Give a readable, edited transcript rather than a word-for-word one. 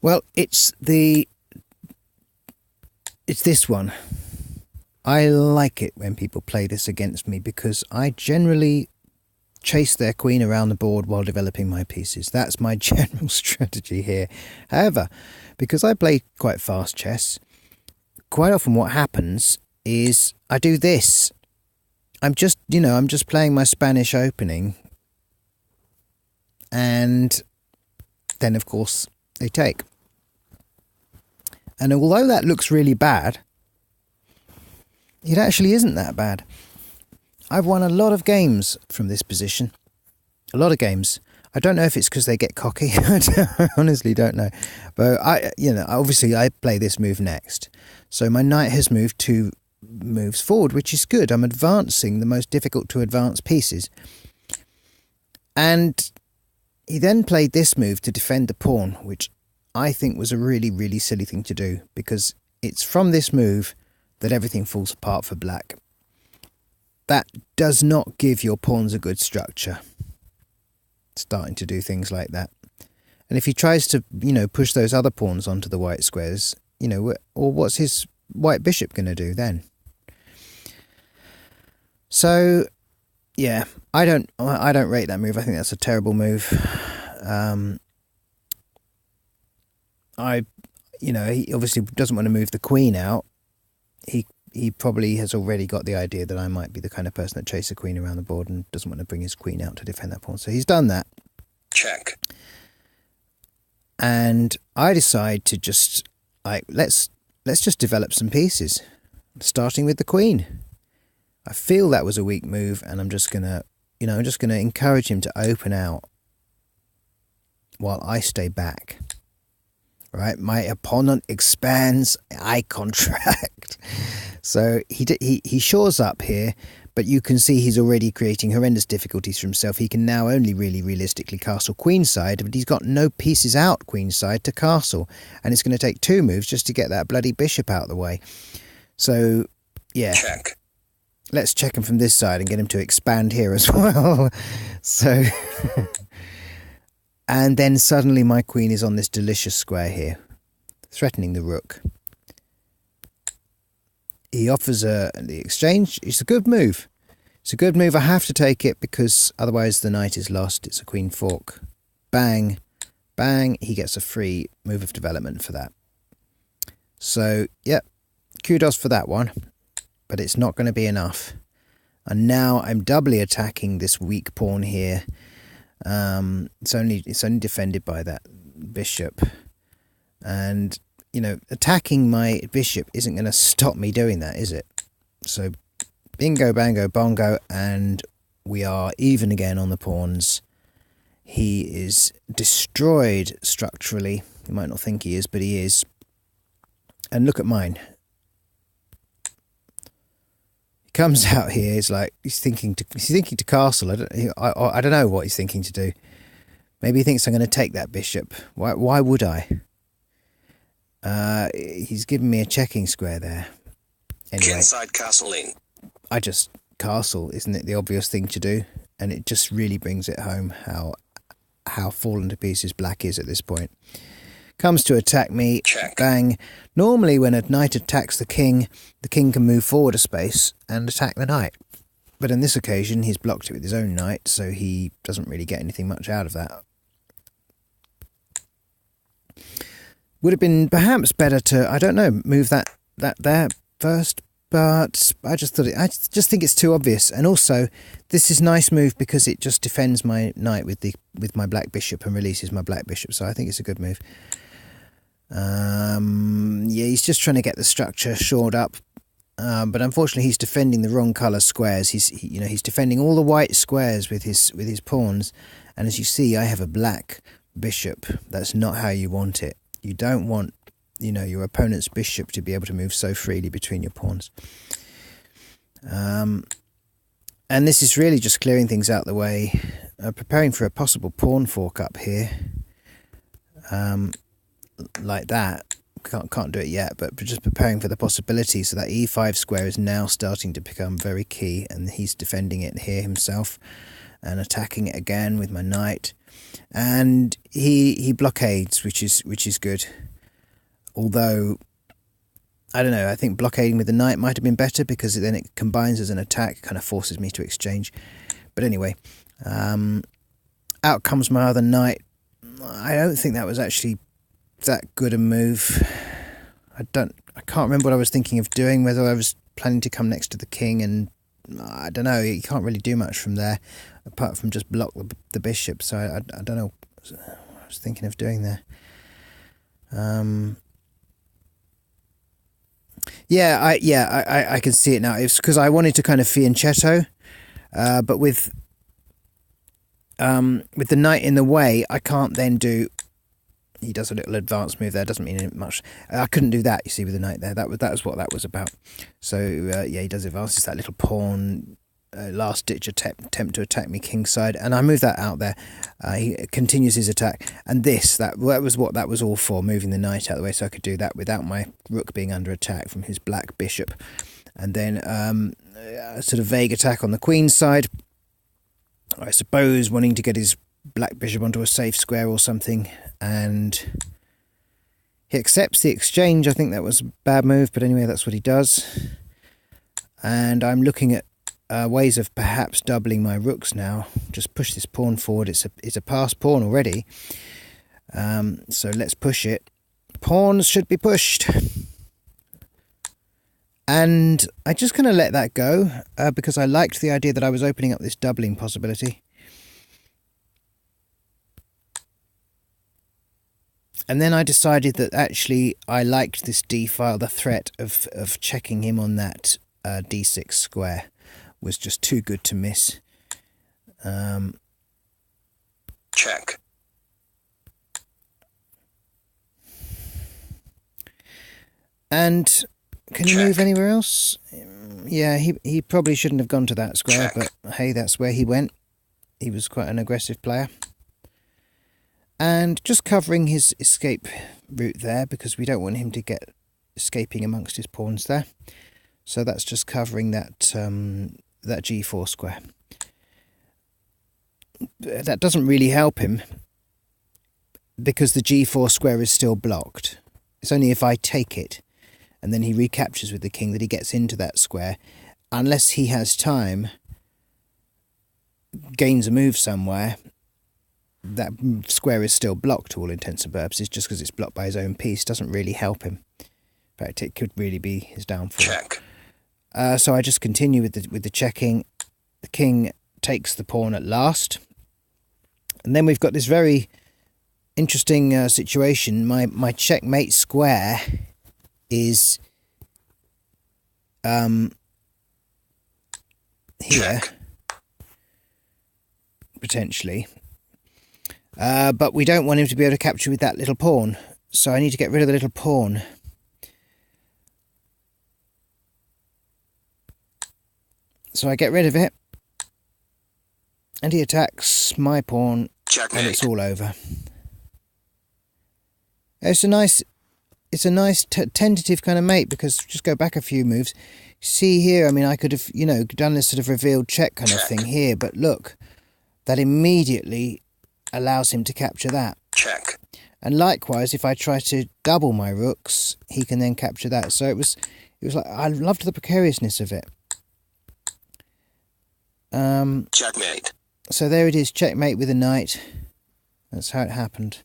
Well, it's this one. I like it when people play this against me because I generally chase their queen around the board while developing my pieces. That's my general strategy here. However, because I play quite fast chess, quite often what happens is I do this. I'm just playing my Spanish opening, and then of course they take. And although that looks really bad, it actually isn't that bad. I've won a lot of games from this position. A lot of games. I don't know if it's because they get cocky. I honestly don't know. But obviously I play this move next. So my knight has moved 2 moves forward, which is good. I'm advancing the most difficult to advance pieces. And he then played this move to defend the pawn, which I think was a really, really silly thing to do, because it's from this move that everything falls apart for black. That does not give your pawns a good structure, starting to do things like that. And if he tries to, push those other pawns onto the white squares, or what's his white bishop going to do then? So, yeah, I don't rate that move. I think that's a terrible move. He obviously doesn't want to move the queen out. He probably has already got the idea that I might be the kind of person that chases a queen around the board and doesn't want to bring his queen out to defend that pawn. So he's done that. Check. And I decide to just let's just develop some pieces, starting with the queen. I feel that was a weak move, and I'm just gonna encourage him to open out while I stay back. Right, my opponent expands, I contract. So he shores up here, but you can see he's already creating horrendous difficulties for himself. He can now only really realistically castle queenside, but he's got no pieces out queenside to castle, and it's going to take 2 moves just to get that bloody bishop out of the way. So, yeah. Check. Let's check him from this side and get him to expand here as well. So... And then suddenly my queen is on this delicious square here, threatening the rook. He offers the exchange. It's a good move. It's a good move. I have to take it because otherwise the knight is lost. It's a queen fork. Bang, bang. He gets a free move of development for that. So, yep, kudos for that one. But it's not going to be enough. And now I'm doubly attacking this weak pawn here. It's only defended by that bishop, and attacking my bishop isn't going to stop me doing that, is it? So bingo bango bongo, and we are even again on the pawns. He is destroyed structurally. You might not think he is, but he is. And look at mine. Comes out here, it's like he's thinking to castle. I don't know what he's thinking to do. Maybe he thinks I'm going to take that bishop. Why would I? He's given me a checking square there. Anyway, Inside castling. I just castle. Isn't it the obvious thing to do? And it just really brings it home how fallen to pieces black is at this point. Comes to attack me. Check. Bang. Normally when a knight attacks the king can move forward a space and attack the knight. But on this occasion, he's blocked it with his own knight, so he doesn't really get anything much out of that. Would have been perhaps better to, I don't know, move that there first, but I just think it's too obvious. And also, this is a nice move because it just defends my knight with my black bishop and releases my black bishop, so I think it's a good move. Yeah, he's just trying to get the structure shored up, but unfortunately he's defending the wrong colour squares. He's defending all the white squares with his pawns, and as you see, I have a black bishop. That's not how you want it. You don't want your opponent's bishop to be able to move so freely between your pawns. And this is really just clearing things out the way, preparing for a possible pawn fork up here. Like that. Can't do it yet, but just preparing for the possibility. So that e5 square is now starting to become very key, and he's defending it here himself. and attacking it again with my knight. And he blockades, which is good. Although, I don't know, I think blockading with the knight might have been better, because then it combines as an attack, kind of forces me to exchange. But anyway, out comes my other knight. I don't think that was actually that good a move. I can't remember what I was thinking of doing, whether I was planning to come next to the king, and I don't know, you can't really do much from there, apart from just block the bishop, so I don't know what I was thinking of doing there. I can see it now. It's because I wanted to kind of fianchetto, but with the knight in the way, I can't then do. He does a little advanced move there. Doesn't mean much. I couldn't do that. You see, with the knight there, that was what that was about. So he does advances that little pawn, last ditch attempt to attack me kingside, and I move that out there. He continues his attack, and that was what that was all for, moving the knight out of the way so I could do that without my rook being under attack from his black bishop. And then a sort of vague attack on the queen's side, I suppose, wanting to get his black bishop onto a safe square or something, and he accepts the exchange. I think that was a bad move, but anyway, that's what he does. And I'm looking at ways of perhaps doubling my rooks now. Just push this pawn forward. It's a passed pawn already, so let's push it. Pawns should be pushed, and I just kind of let that go because I liked the idea that I was opening up this doubling possibility. And then I decided that actually I liked this d-file. The threat of checking him on that d6 square was just too good to miss. Check. And can you move anywhere else? Yeah, he probably shouldn't have gone to that square, but hey, that's where he went. He was quite an aggressive player. And just covering his escape route there, because we don't want him to get escaping amongst his pawns there. So that's just covering that that g4 square. That doesn't really help him, because the g4 square is still blocked. It's only if I take it and then he recaptures with the king that he gets into that square, unless he has time, gains a move somewhere. That square is still blocked to all intents and purposes. Just because it's blocked by his own piece doesn't really help him. In fact, it could really be his downfall. Check. So I just continue with the checking. The king takes the pawn at last, and then we've got this very interesting situation. My checkmate square is here. Check. Potentially. But we don't want him to be able to capture with that little pawn, so I need to get rid of the little pawn. So I get rid of it, and he attacks my pawn, Checkmate. and it's all over. It's a nice tentative kind of mate, because just go back a few moves. See here, I mean, I could have, done this sort of revealed check kind of thing here, but look, that immediately allows him to capture that. Check. And likewise, if I try to double my rooks, he can then capture that. So it was like, I loved the precariousness of it. Checkmate. So there it is, checkmate with a knight. That's how it happened.